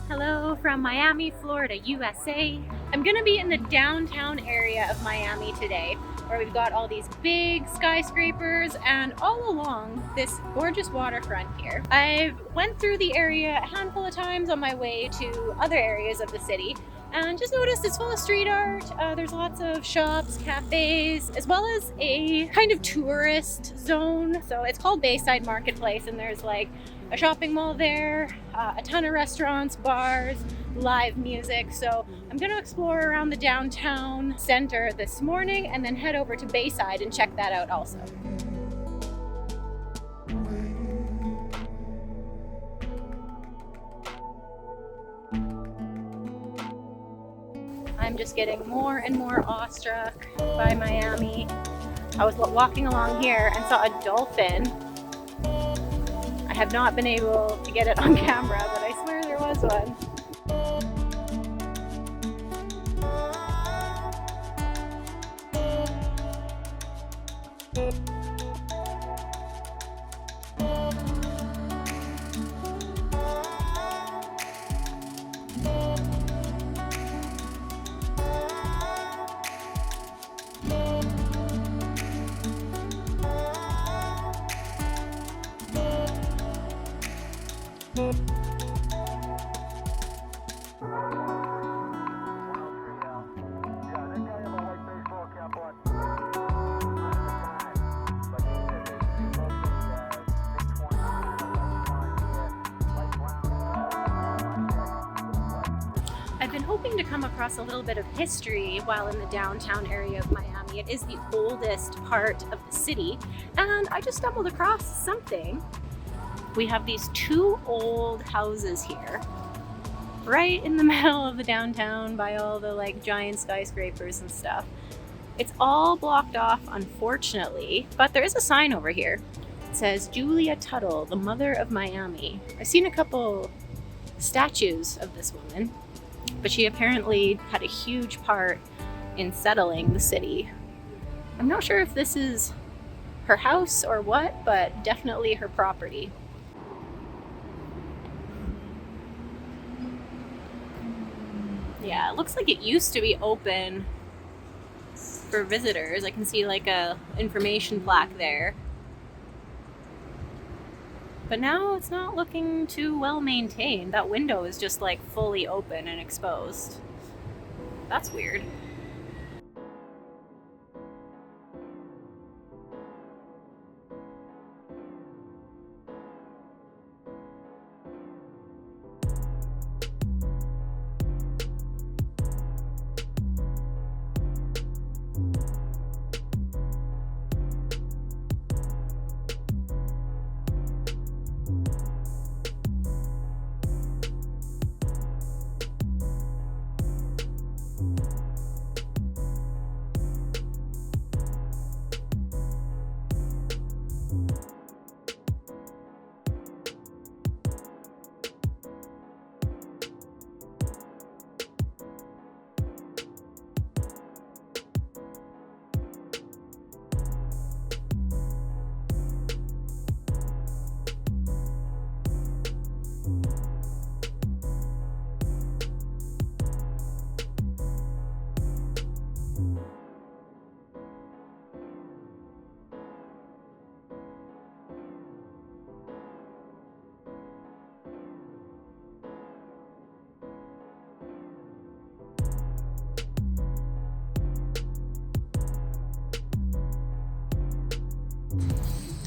Hello from Miami, Florida, USA. I'm gonna be in the downtown area of Miami today, where we've got all these big skyscrapers and all along this gorgeous waterfront here. I've went through the area a handful of times on my way to other areas of the city and just noticed it's full of street art. There's lots of shops, cafes, as well as a kind of tourist zone. So it's called Bayside Marketplace, and there's like a shopping mall there, a ton of restaurants, bars, live music. So I'm gonna explore around the downtown center this morning and then head over to Bayside and check that out also. I'm just getting more and more awestruck by Miami. I was walking along here and saw a dolphin. I have not been able to get it on camera, but I swear there was one. I've been hoping to come across a little bit of history while in the downtown area of Miami. It is the oldest part of the city, and I just stumbled across something. We have these two old houses here, right in the middle of the downtown by all the like giant skyscrapers and stuff. It's all blocked off, unfortunately, but there is a sign over here. It says Julia Tuttle, the mother of Miami. I've seen a couple statues of this woman, but she apparently had a huge part in settling the city. I'm not sure if this is her house or what, but definitely her property. Yeah, it looks like it used to be open for visitors. I can see like a information plaque there. But now it's not looking too well maintained. That window is just like fully open and exposed. That's weird.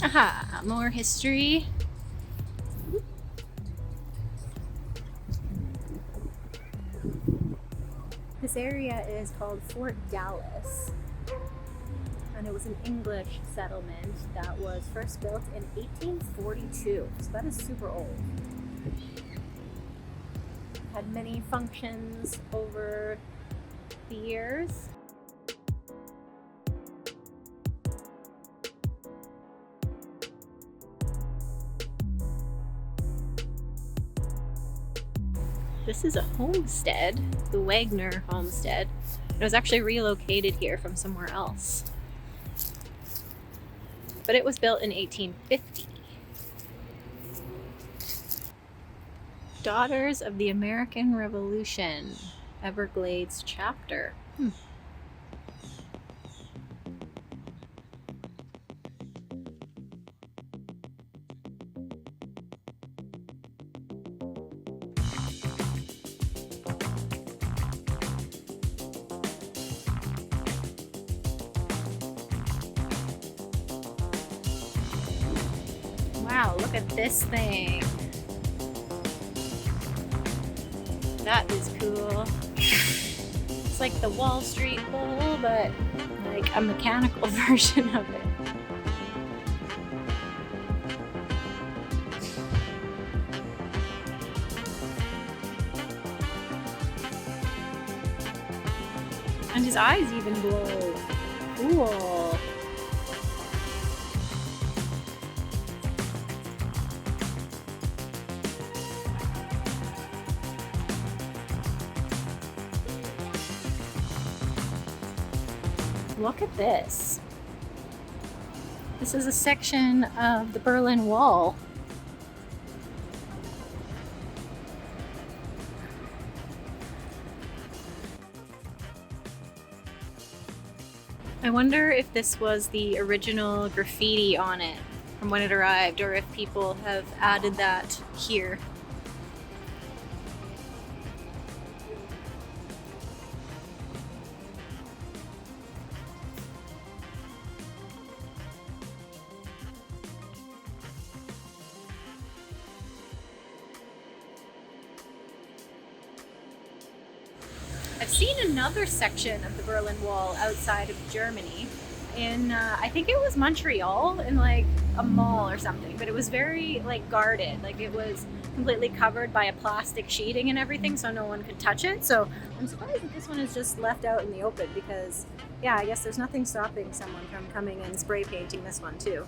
Aha, more history. This area is called Fort Dallas, and it was an English settlement that was first built in 1842, so that is super old. Had many functions over the years. This is a homestead, the Wagner homestead. It was actually relocated here from somewhere else. But it was built in 1850. Daughters of the American Revolution, Everglades chapter. Wow, look at this thing. That is cool. It's like the Wall Street bowl, but like a mechanical version of it. And his eyes even glow. Cool. Look at this. This is a section of the Berlin Wall. I wonder if this was the original graffiti on it from when it arrived, or if people have added that here. I've seen another section of the Berlin Wall outside of Germany in, I think it was Montreal, in like a mall or something, but it was very like guarded. Like it was completely covered by a plastic sheeting and everything, so no one could touch it. So I'm surprised that this one is just left out in the open because, yeah, I guess there's nothing stopping someone from coming and spray painting this one too.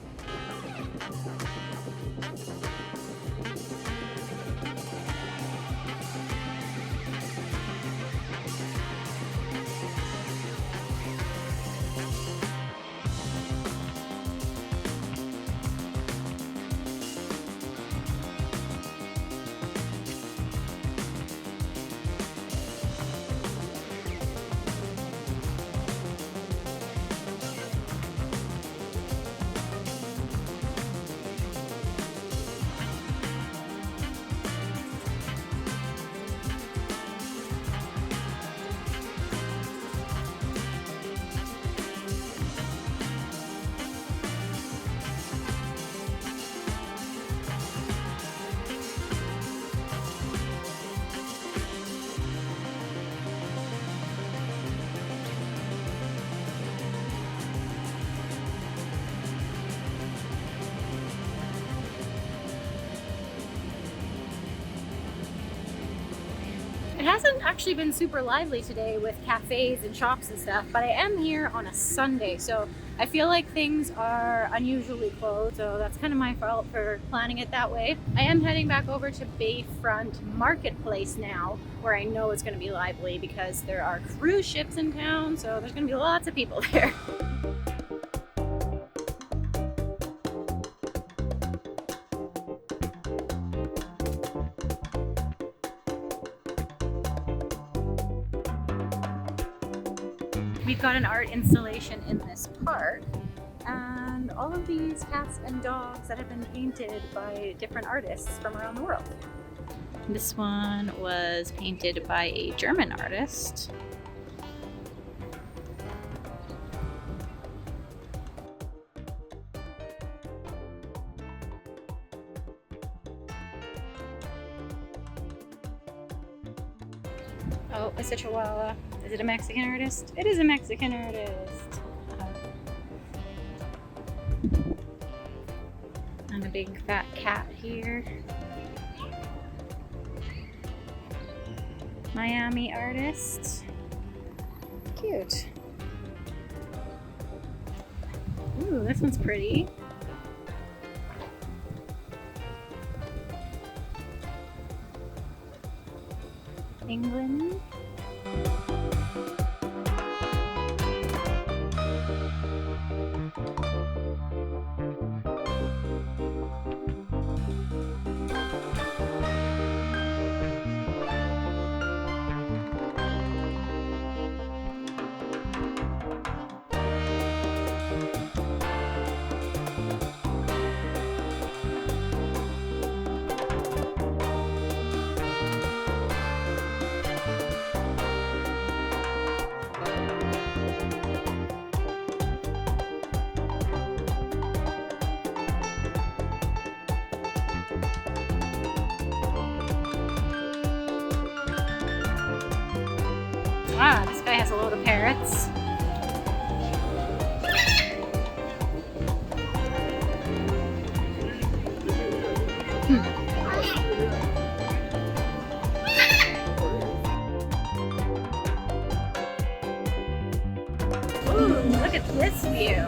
It hasn't actually been super lively today with cafes and shops and stuff, but I am here on a Sunday, so I feel like things are unusually closed, so that's kind of my fault for planning it that way. I am heading back over to Bayfront Marketplace now, where I know it's going to be lively because there are cruise ships in town, so there's going to be lots of people there. We've got an art installation in this park, and all of these cats and dogs that have been painted by different artists from around the world. This one was painted by a German artist. Oh, it's a Chihuahua. Is it a Mexican artist? It is a Mexican artist. And a big fat cat here. Miami artist. Cute. Ooh, this one's pretty. England. Ah, this guy has a load of parrots. Ooh, look at this view.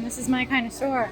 This is my kind of store.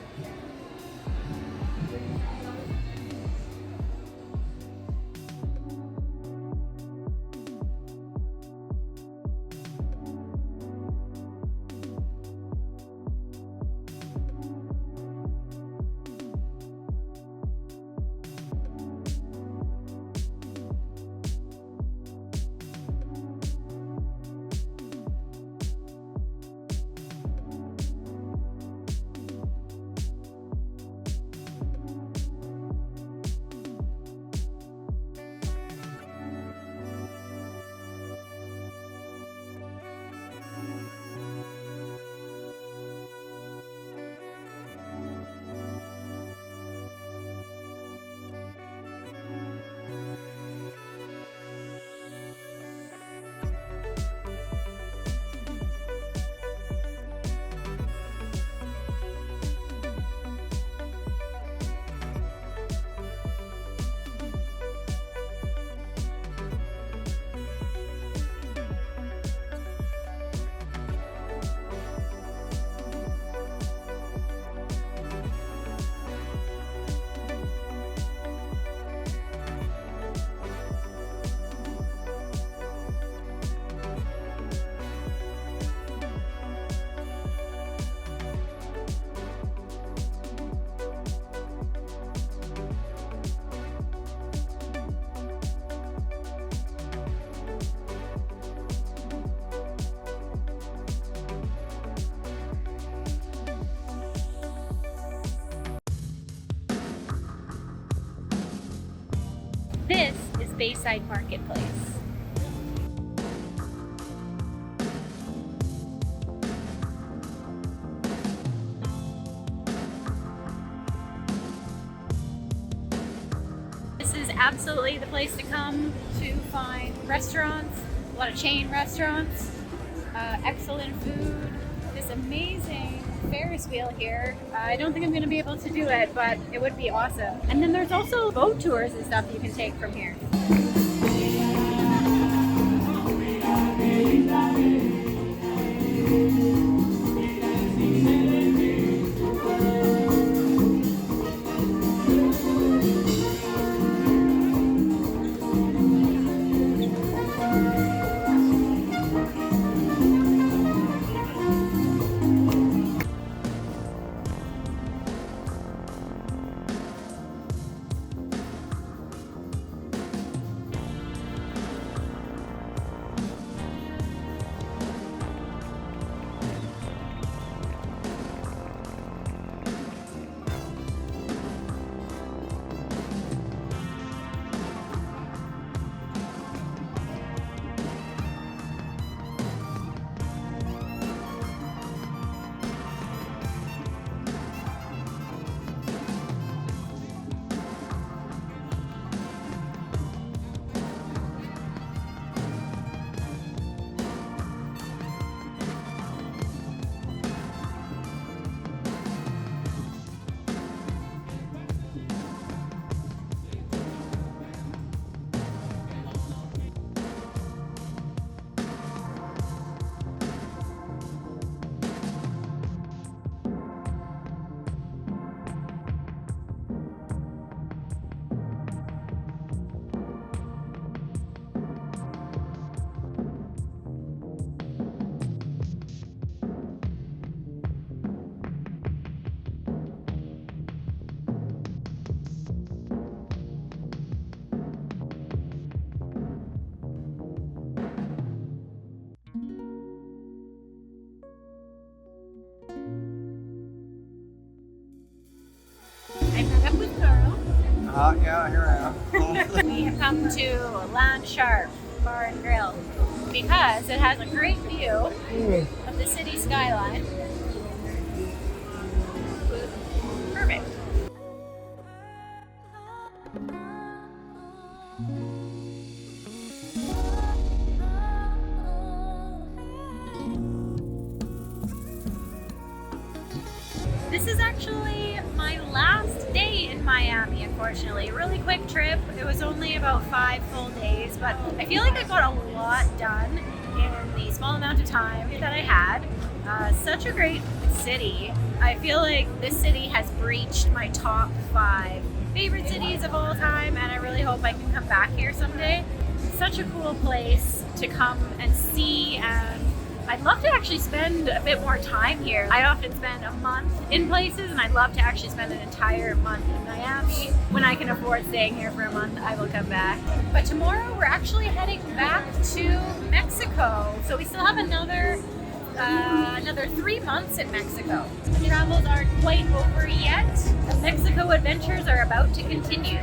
This is Bayside Marketplace. This is absolutely the place to come to find restaurants, a lot of chain restaurants, excellent food, this amazing Ferris wheel here. I don't think I'm going to be able to do it, but it would be awesome. And then there's also boat tours and stuff you can take from here. Yeah, here I am. We have come to Land Shark Bar and Grill because it has a great view of the city skyline. Perfect. This is actually my last day in Miami, unfortunately. Really quick trip. It was only about 5 full days, but I feel like I got a lot done in the small amount of time that I had. Such a great city. I feel like this city has breached my top 5 favorite cities of all time, and I really hope I can come back here someday. Such a cool place to come and see, and I'd love to actually spend a bit more time here. I often spend a month in places, and I'd love to actually spend an entire month in Miami. When I can afford staying here for a month, I will come back. But tomorrow we're actually heading back to Mexico. So we still have another 3 months in Mexico. The travels aren't quite over yet. The Mexico adventures are about to continue.